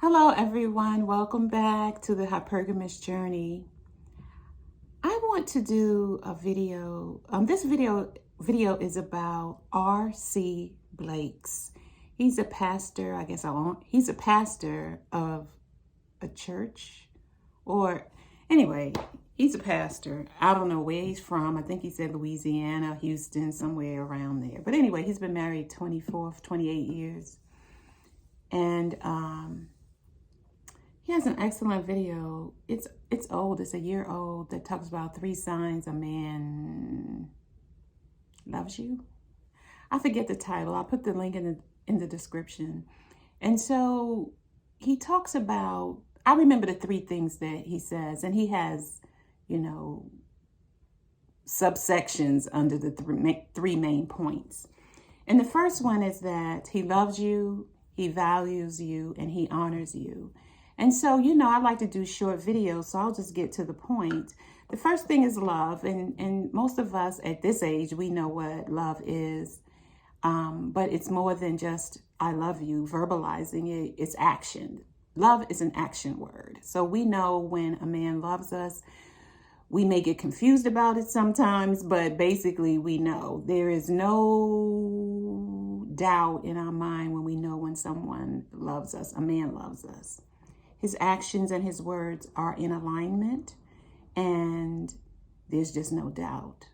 Hello everyone, welcome back to the Hypergamous Journey. I want to do a video. This video is about R.C. Blakes. He's a pastor, he's a pastor of a church, or anyway, he's a pastor. I don't know where he's from. I think he said Louisiana, Houston, somewhere around there. But anyway, he's been married 28 years. And he has an excellent video. It's old. It's a year old that talks about 3 signs a man loves you. I forget the title. I'll put the link in the description. And so he talks about, I remember the 3 things that he says, and he has, subsections under the 3 main points. And the first one is that he loves you, he values you, and he honors you. And so, I like to do short videos, so I'll just get to the point. The first thing is love, and most of us at this age, we know what love is, but it's more than just I love you, verbalizing it, it's action. Love is an action word. So we know when a man loves us. We may get confused about it sometimes, but basically we know. There is no doubt in our mind when we know when someone loves us, a man loves us. His actions and his words are in alignment, and there's just no doubt.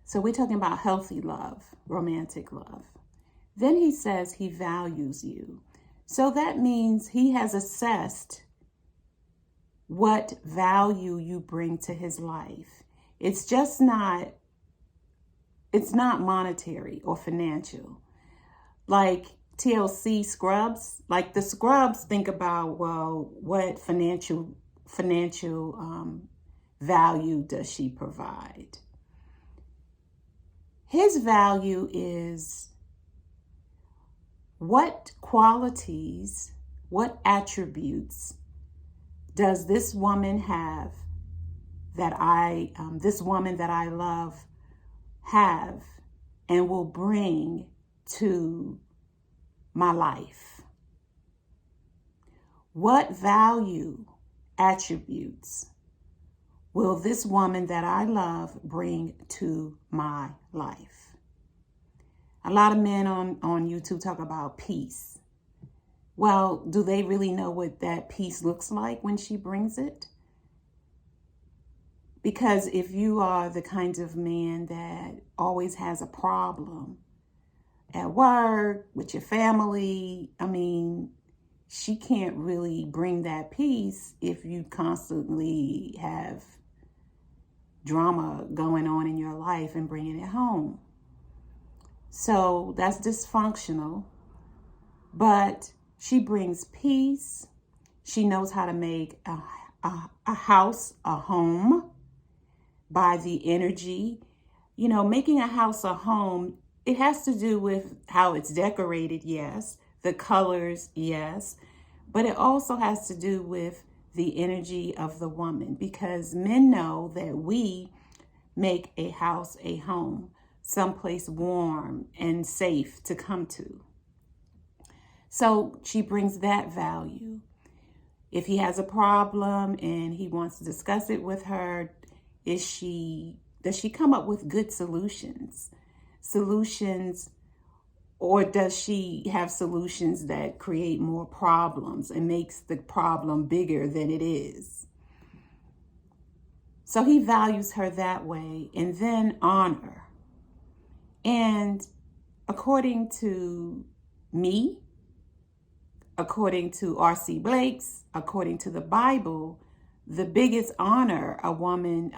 So we're talking about healthy love, romantic love. Then he says he values you. So that means he has assessed what value you bring to his life. It's not monetary or financial. Like TLC Scrubs, like the Scrubs think about, well, what financial value does she provide? His value is what qualities, what attributes does this woman have that this woman that I love have and will bring to my life? What value, attributes will this woman that I love bring to my life? A lot of men on YouTube talk about peace. Well, do they really know what that peace looks like when she brings it? Because if you are the kind of man that always has a problem at work, with your family, she can't really bring that peace if you constantly have drama going on in your life and bringing it home. So that's dysfunctional. But she brings peace. She knows how to make a house a home by the energy. Making a house a home, it has to do with how it's decorated, yes. The colors, yes. But it also has to do with the energy of the woman, because men know that we make a house a home, someplace warm and safe to come to. So she brings that value. If he has a problem and he wants to discuss it with her, does she come up with good solutions? Or does she have solutions that create more problems and makes the problem bigger than it is? So he values her that way. And then honor. And according to me, according to R.C. Blakes, according to the Bible, the biggest honor a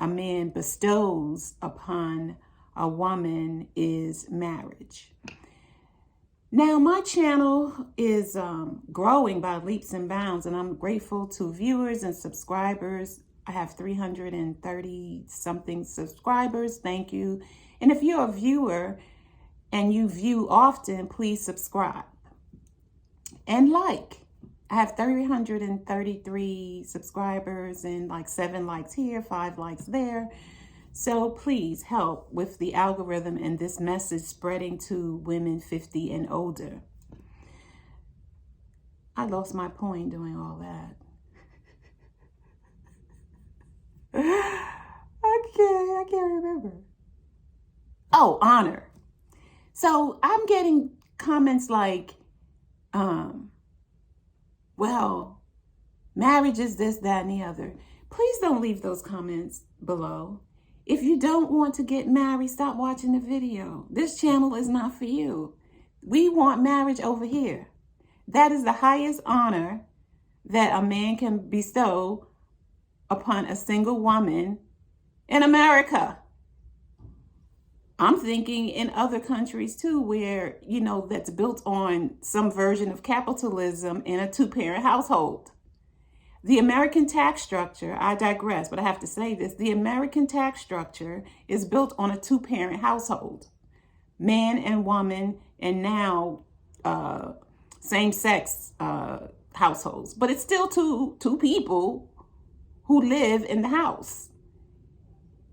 man bestows upon a woman is marriage. Now, my channel is growing by leaps and bounds, and I'm grateful to viewers and subscribers. I have 330 something subscribers. Thank you. And if you're a viewer and you view often, please subscribe and like. I have 333 subscribers and like 7 likes here, 5 likes there. So please help with the algorithm and this message spreading to women 50 and older. I lost my point doing all that. I can't remember. Oh, honor. So I'm getting comments like, well, marriage is this, that, and the other. Please don't leave those comments below. If you don't want to get married, stop watching the video. This channel is not for you. We want marriage over here. That is the highest honor that a man can bestow upon a single woman in America. I'm thinking in other countries too, where, that's built on some version of capitalism in a two-parent household. The American tax structure, I digress, but I have to say this. The American tax structure is built on a two-parent household, man and woman, and now same-sex households. But it's still two people who live in the house.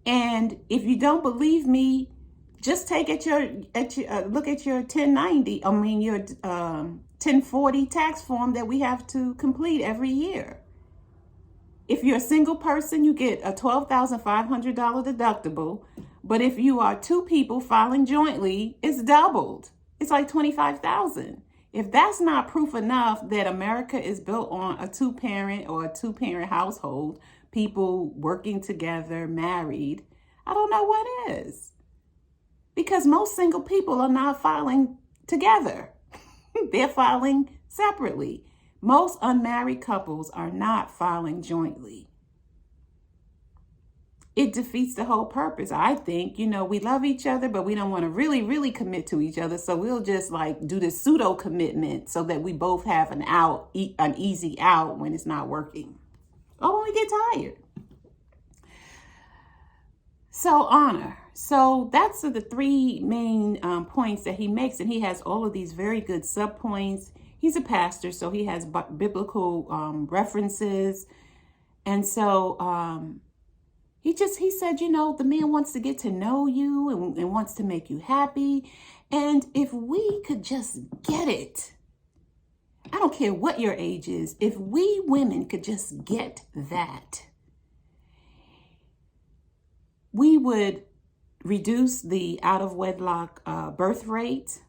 And if you don't believe me, just take look at your 1090. Your 1040 tax form that we have to complete every year. If you're a single person, you get a $12,500 deductible. But if you are two people filing jointly, it's doubled. It's like $25,000. If that's not proof enough that America is built on a two-parent or a two-parent household, people working together, married, I don't know what is. Because most single people are not filing together. They're filing separately. Most unmarried couples are not filing jointly. It defeats the whole purpose. I think, we love each other, but we don't want to really, really commit to each other. So we'll just do this pseudo commitment so that we both have an easy out when it's not working. Or when we get tired. So honor. So that's the three main points that he makes. And he has all of these very good subpoints. He's a pastor, so he has biblical references. And so he said, the man wants to get to know you and wants to make you happy. And if we could just get it, I don't care what your age is, if we women could just get that, we would reduce the out-of-wedlock birth rate.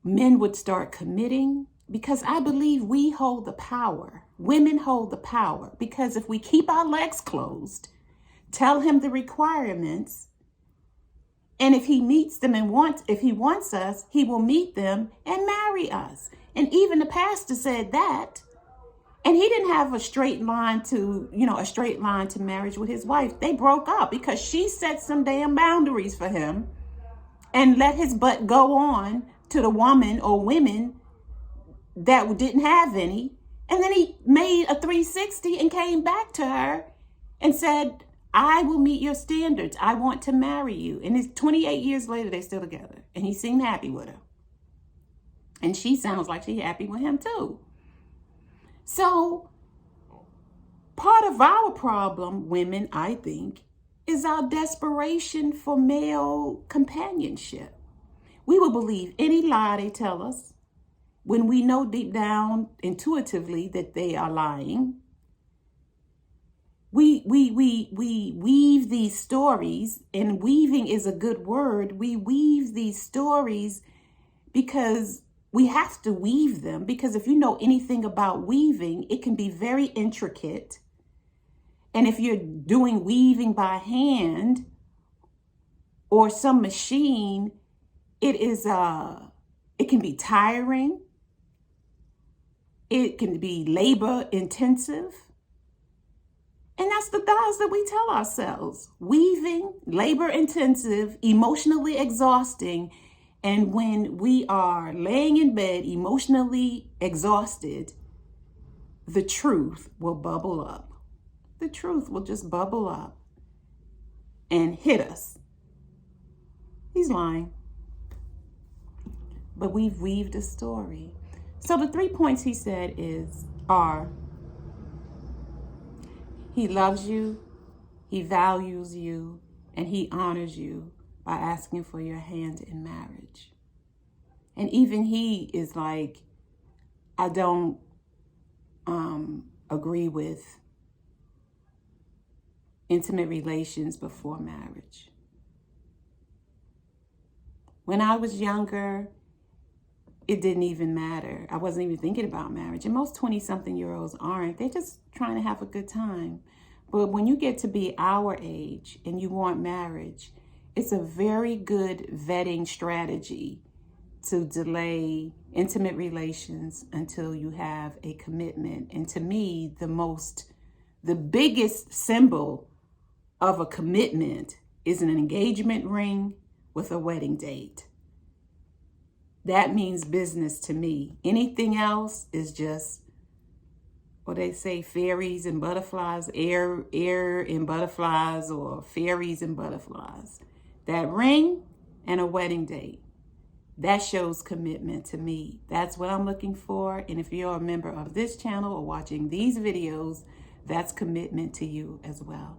Men would start committing, because I believe we hold the power. Women hold the power, because if we keep our legs closed, tell him the requirements, and if he meets them if he wants us, he will meet them and marry us. And even the pastor said that. And he didn't have a straight line to marriage with his wife. They broke up because she set some damn boundaries for him and let his butt go on to the woman or women that didn't have any. And then he made a 360 and came back to her and said, I will meet your standards. I want to marry you. And it's 28 years later, they're still together. And he seemed happy with her. And she sounds like she's happy with him too. So part of our problem, women, I think, is our desperation for male companionship. We will believe any lie they tell us when we know deep down intuitively that they are lying. We weave these stories, and weaving is a good word. We weave these stories because we have to weave them, because if you know anything about weaving, it can be very intricate. And if you're doing weaving by hand or some machine, it can be tiring. It can be labor intensive. And that's the lies that we tell ourselves. Weaving, labor intensive, emotionally exhausting. And when we are laying in bed, emotionally exhausted, the truth will bubble up. The truth will just bubble up and hit us. He's lying. But we've weaved a story. So the 3 points he said are, he loves you, he values you, and he honors you by asking for your hand in marriage. And even he is like, I don't agree with intimate relations before marriage. When I was younger, it didn't even matter. I wasn't even thinking about marriage. And most 20-something-year-olds aren't. They're just trying to have a good time. But when you get to be our age and you want marriage, it's a very good vetting strategy to delay intimate relations until you have a commitment. And to me, the biggest symbol of a commitment is an engagement ring with a wedding date. That means business to me. Anything else is just, what they say, fairies and butterflies, air and butterflies, or fairies and butterflies. That ring and a wedding date, that shows commitment to me. That's what I'm looking for. And if you're a member of this channel or watching these videos, that's commitment to you as well.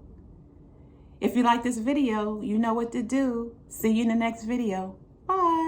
If you like this video, you know what to do. See you in the next video. Bye.